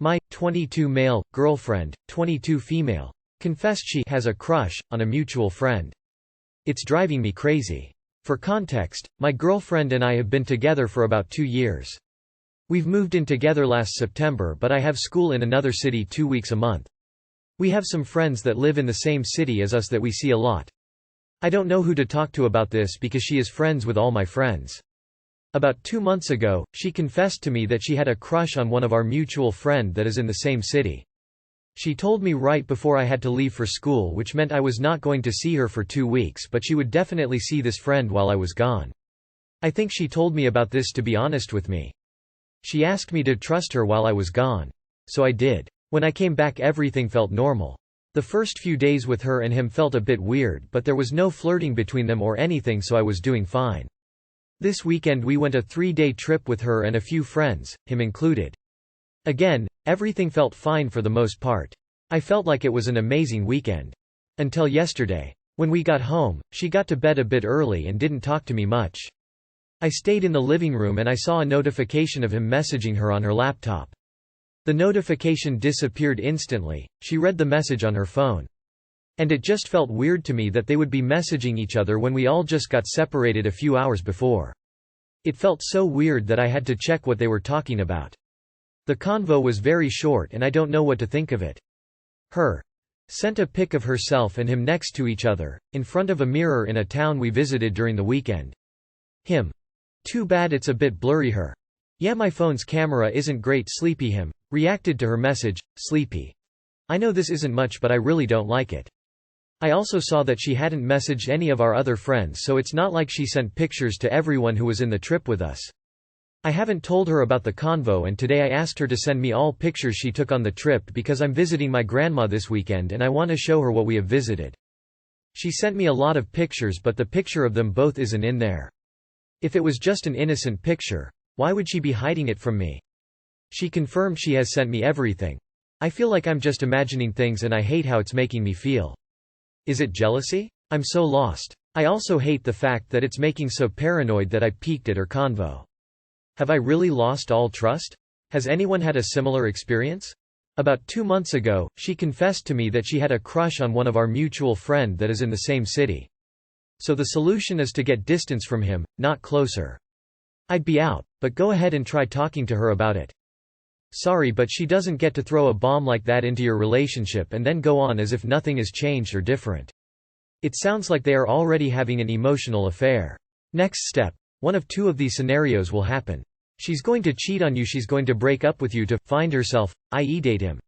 My 22 male, girlfriend, 22 female, confessed she has a crush on a mutual friend. It's driving me crazy. For context, my girlfriend and I have been together for about 2 years. We've moved in together last September, but I have school in another city 2 weeks a month. We have some friends that live in the same city as us that we see a lot. I don't know who to talk to about this because she is friends with all my friends. About 2 months ago, she confessed to me that she had a crush on one of our mutual friend that is in the same city. She told me right before I had to leave for school, which meant I was not going to see her for 2 weeks, but she would definitely see this friend while I was gone. I think she told me about this to be honest with me. She asked me to trust her while I was gone. So I did. When I came back, everything felt normal. The first few days with her and him felt a bit weird, but there was no flirting between them or anything, so I was doing fine. This weekend we went a 3-day trip with her and a few friends, him included. Again, everything felt fine for the most part. I felt like it was an amazing weekend. Until yesterday. When we got home, she got to bed a bit early and didn't talk to me much. I stayed in the living room and I saw a notification of him messaging her on her laptop. The notification disappeared instantly. She read the message on her phone. And it just felt weird to me that they would be messaging each other when we all just got separated a few hours before. It felt so weird that I had to check what they were talking about. The convo was very short and I don't know what to think of it. Her sent a pic of herself and him next to each other, in front of a mirror in a town we visited during the weekend. Him. Too bad it's a bit blurry. Her. Yeah, my phone's camera isn't great. Sleepy. Him reacted to her message, sleepy. I know this isn't much, but I really don't like it. I also saw that she hadn't messaged any of our other friends, so it's not like she sent pictures to everyone who was in the trip with us. I haven't told her about the convo, and today I asked her to send me all pictures she took on the trip because I'm visiting my grandma this weekend and I want to show her what we have visited. She sent me a lot of pictures, but the picture of them both isn't in there. If it was just an innocent picture, why would she be hiding it from me? She confirmed she has sent me everything. I feel like I'm just imagining things and I hate how it's making me feel. Is it jealousy? I'm so lost. I also hate the fact that it's making so paranoid that I peeked at her convo. Have I really lost all trust? Has anyone had a similar experience? About 2 months ago, she confessed to me that she had a crush on one of our mutual friend that is in the same city. So the solution is to get distance from him, not closer. I'd be out, but go ahead and try talking to her about it. Sorry, but she doesn't get to throw a bomb like that into your relationship and then go on as if nothing has changed or different. It sounds like they are already having an emotional affair. Next step. One of two of these scenarios will happen. She's going to cheat on you, she's going to break up with you to find herself, i.e. date him.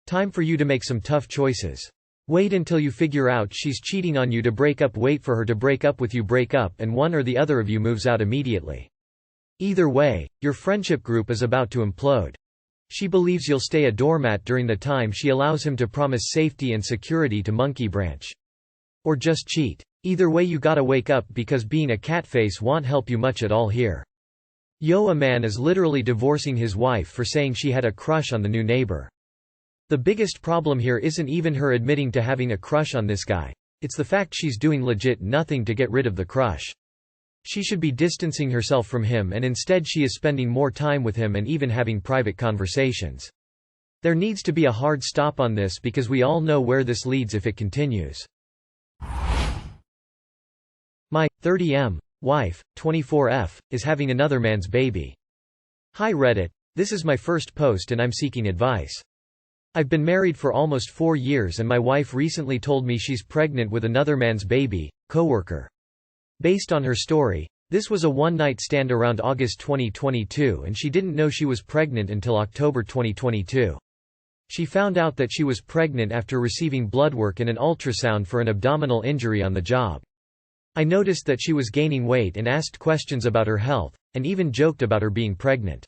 Time for you to make some tough choices. Wait until you figure out she's cheating on you to break up, wait for her to break up with you, break up, and one or the other of you moves out immediately. Either way, your friendship group is about to implode. She believes you'll stay a doormat during the time she allows him to promise safety and security to Monkey Branch. Or just cheat. Either way, you gotta wake up, because being a catface won't help you much at all here. Yo, a man is literally divorcing his wife for saying she had a crush on the new neighbor. The biggest problem here isn't even her admitting to having a crush on this guy. It's the fact she's doing legit nothing to get rid of the crush. She should be distancing herself from him, and instead she is spending more time with him and even having private conversations. There needs to be a hard stop on this because we all know where this leads if it continues. My 30M wife, 24F, is having another man's baby. Hi Reddit, this is my first post and I'm seeking advice. I've been married for almost 4 years and my wife recently told me she's pregnant with another man's baby, coworker. Based on her story, this was a one-night stand around August 2022 and she didn't know she was pregnant until October 2022. She found out that she was pregnant after receiving blood work and an ultrasound for an abdominal injury on the job. I noticed that she was gaining weight and asked questions about her health, and even joked about her being pregnant.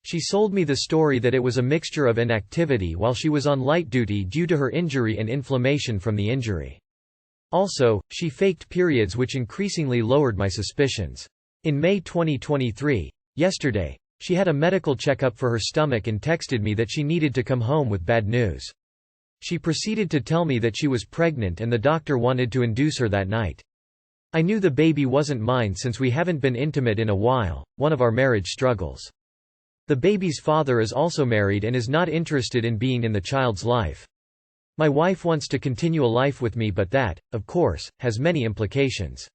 She sold me the story that it was a mixture of inactivity while she was on light duty due to her injury and inflammation from the injury. Also, she faked periods, which increasingly lowered my suspicions. In May 2023, yesterday, she had a medical checkup for her stomach and texted me that she needed to come home with bad news. She proceeded to tell me that she was pregnant and the doctor wanted to induce her that night. I knew the baby wasn't mine since we haven't been intimate in a while, one of our marriage struggles. The baby's father is also married and is not interested in being in the child's life. My wife wants to continue a life with me, but that, of course, has many implications,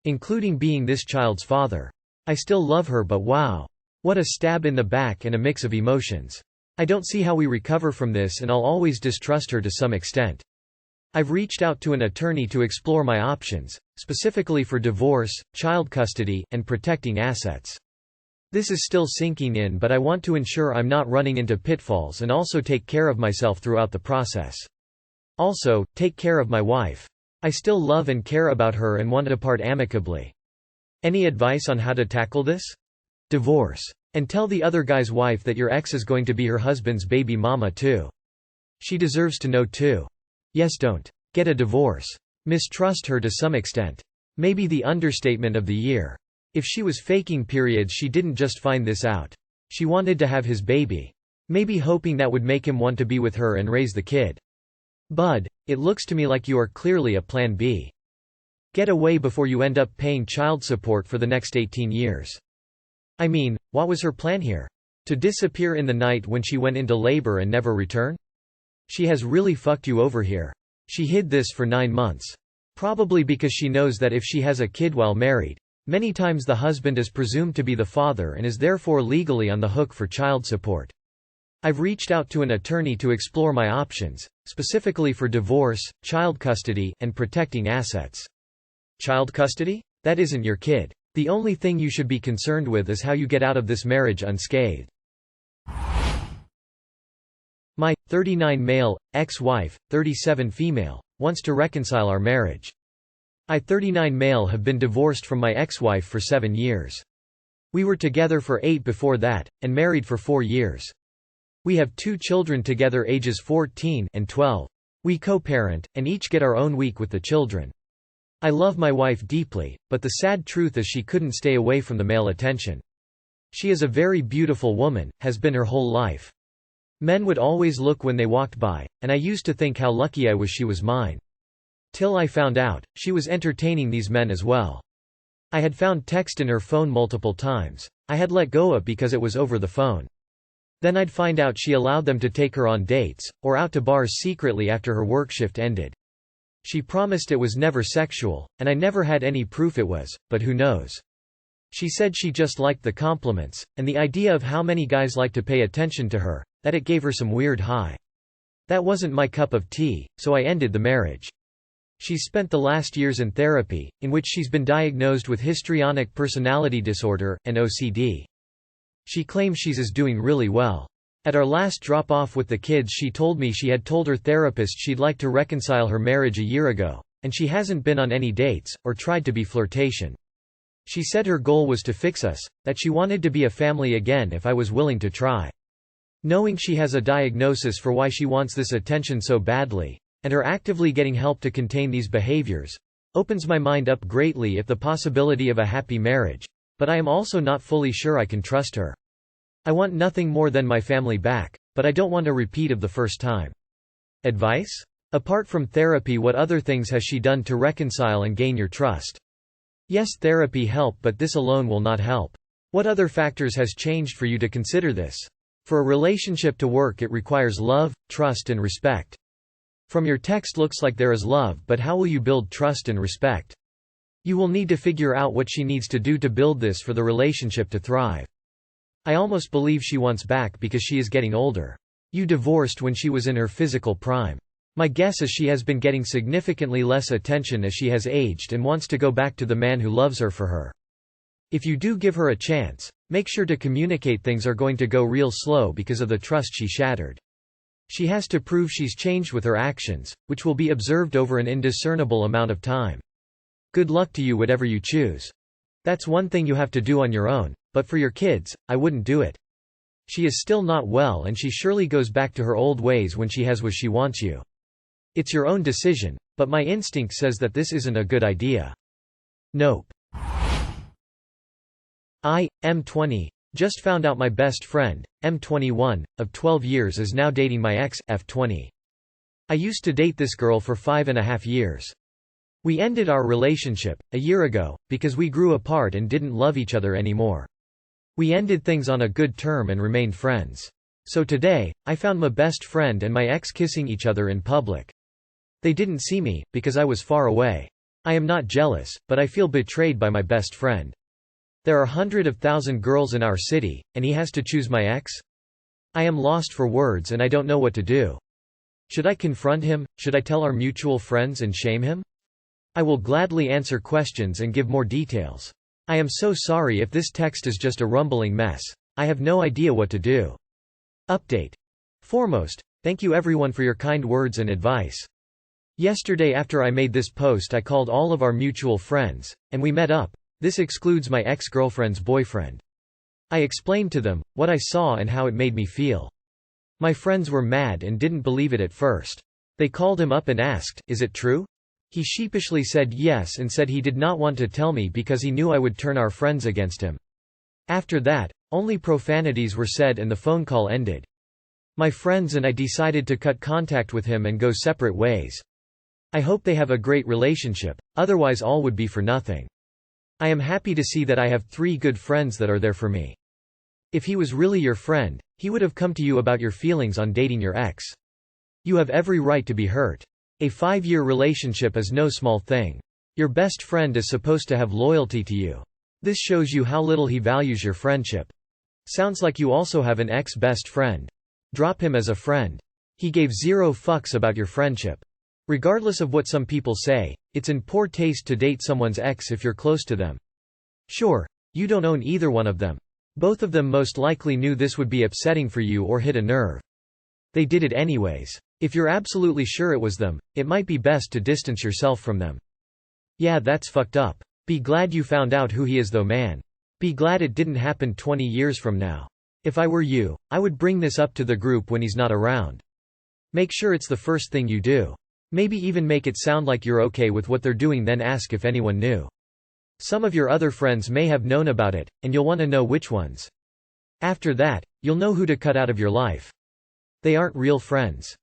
including being this child's father. I still love her, but wow. What a stab in the back and a mix of emotions. I don't see how we recover from this, and I'll always distrust her to some extent. I've reached out to an attorney to explore my options, specifically for divorce, child custody, and protecting assets. This is still sinking in, but I want to ensure I'm not running into pitfalls and also take care of myself throughout the process. Also, take care of my wife. I still love and care about her and want to part amicably. Any advice on how to tackle this? Divorce. And tell the other guy's wife that your ex is going to be her husband's baby mama too. She deserves to know too. Yes, don't get a divorce. Mistrust her to some extent. Maybe the understatement of the year. If she was faking periods, she didn't just find this out. She wanted to have his baby. Maybe hoping that would make him want to be with her and raise the kid. Bud, it looks to me like you are clearly a plan B. Get away before you end up paying child support for the next 18 years. I mean, what was her plan here? To disappear in the night when she went into labor and never return? She has really fucked you over here. She hid this for 9 months. Probably because she knows that if she has a kid while married, many times the husband is presumed to be the father and is therefore legally on the hook for child support. I've reached out to an attorney to explore my options, specifically for divorce, child custody, and protecting assets. Child custody? That isn't your kid. The only thing you should be concerned with is how you get out of this marriage unscathed. My 39 male, ex-wife, 37 female, wants to reconcile our marriage. I 39 male have been divorced from my ex-wife for 7 years. We were together for 8 before that, and married for 4 years. We have 2 children together ages 14 and 12. We co-parent, and each get our own week with the children. I love my wife deeply, but the sad truth is she couldn't stay away from the male attention. She is a very beautiful woman, has been her whole life. Men would always look when they walked by, and I used to think how lucky I was she was mine. Till I found out, she was entertaining these men as well. I had found text in her phone multiple times. I had let go of because it was over the phone. Then I'd find out she allowed them to take her on dates, or out to bars secretly after her work shift ended. She promised it was never sexual, and I never had any proof it was, but who knows. She said she just liked the compliments, and the idea of how many guys like to pay attention to her, that it gave her some weird high. That wasn't my cup of tea, so I ended the marriage. She's spent the last years in therapy, in which she's been diagnosed with histrionic personality disorder, and OCD. She claims she's doing really well. At our last drop-off with the kids, she told me she had told her therapist she'd like to reconcile her marriage a year ago, and she hasn't been on any dates, or tried to be flirtation. She said her goal was to fix us, that she wanted to be a family again if I was willing to try. Knowing she has a diagnosis for why she wants this attention so badly, and her actively getting help to contain these behaviors, opens my mind up greatly at the possibility of a happy marriage, but I am also not fully sure I can trust her. I want nothing more than my family back, but I don't want a repeat of the first time. Advice? Apart from therapy, what other things has she done to reconcile and gain your trust? Yes, therapy helped, but this alone will not help. What other factors has changed for you to consider this? For a relationship to work, it requires love, trust, and respect. From your text looks like there is love, but how will you build trust and respect? You will need to figure out what she needs to do to build this for the relationship to thrive. I almost believe she wants back because she is getting older. You divorced when she was in her physical prime. My guess is she has been getting significantly less attention as she has aged and wants to go back to the man who loves her for her. If you do give her a chance, make sure to communicate things are going to go real slow because of the trust she shattered. She has to prove she's changed with her actions, which will be observed over an indiscernible amount of time. Good luck to you whatever you choose. That's one thing you have to do on your own, but for your kids, I wouldn't do it. She is still not well and she surely goes back to her old ways when she has what she wants you. It's your own decision, but my instinct says that this isn't a good idea. Nope. I, M20, just found out my best friend, M21, of 12 years is now dating my ex, F20. I used to date this girl for 5.5 years. We ended our relationship, a year ago, because we grew apart and didn't love each other anymore. We ended things on a good term and remained friends. So today, I found my best friend and my ex kissing each other in public. They didn't see me, because I was far away. I am not jealous, but I feel betrayed by my best friend. There are hundreds of thousands girls in our city, and he has to choose my ex? I am lost for words and I don't know what to do. Should I confront him? Should I tell our mutual friends and shame him? I will gladly answer questions and give more details. I am so sorry if this text is just a rumbling mess. I have no idea what to do. Update. Foremost, thank you everyone for your kind words and advice. Yesterday after I made this post I called all of our mutual friends, and we met up. This excludes my ex-girlfriend's boyfriend. I explained to them what I saw and how it made me feel. My friends were mad and didn't believe it at first. They called him up and asked, "Is it true?" He sheepishly said yes and said he did not want to tell me because he knew I would turn our friends against him. After that, only profanities were said and the phone call ended. My friends and I decided to cut contact with him and go separate ways. I hope they have a great relationship, otherwise all would be for nothing. I am happy to see that I have 3 good friends that are there for me. If he was really your friend, he would have come to you about your feelings on dating your ex. You have every right to be hurt. A 5-year relationship is no small thing. Your best friend is supposed to have loyalty to you. This shows you how little he values your friendship. Sounds like you also have an ex-best friend. Drop him as a friend. He gave 0 fucks about your friendship. Regardless of what some people say, it's in poor taste to date someone's ex if you're close to them. Sure, you don't own either one of them. Both of them most likely knew this would be upsetting for you or hit a nerve. They did it anyways. If you're absolutely sure it was them, it might be best to distance yourself from them. Yeah, that's fucked up. Be glad you found out who he is though, man. Be glad it didn't happen 20 years from now. If I were you, I would bring this up to the group when he's not around. Make sure it's the first thing you do. Maybe even make it sound like you're okay with what they're doing, then ask if anyone knew. Some of your other friends may have known about it, and you'll want to know which ones. After that, you'll know who to cut out of your life. They aren't real friends.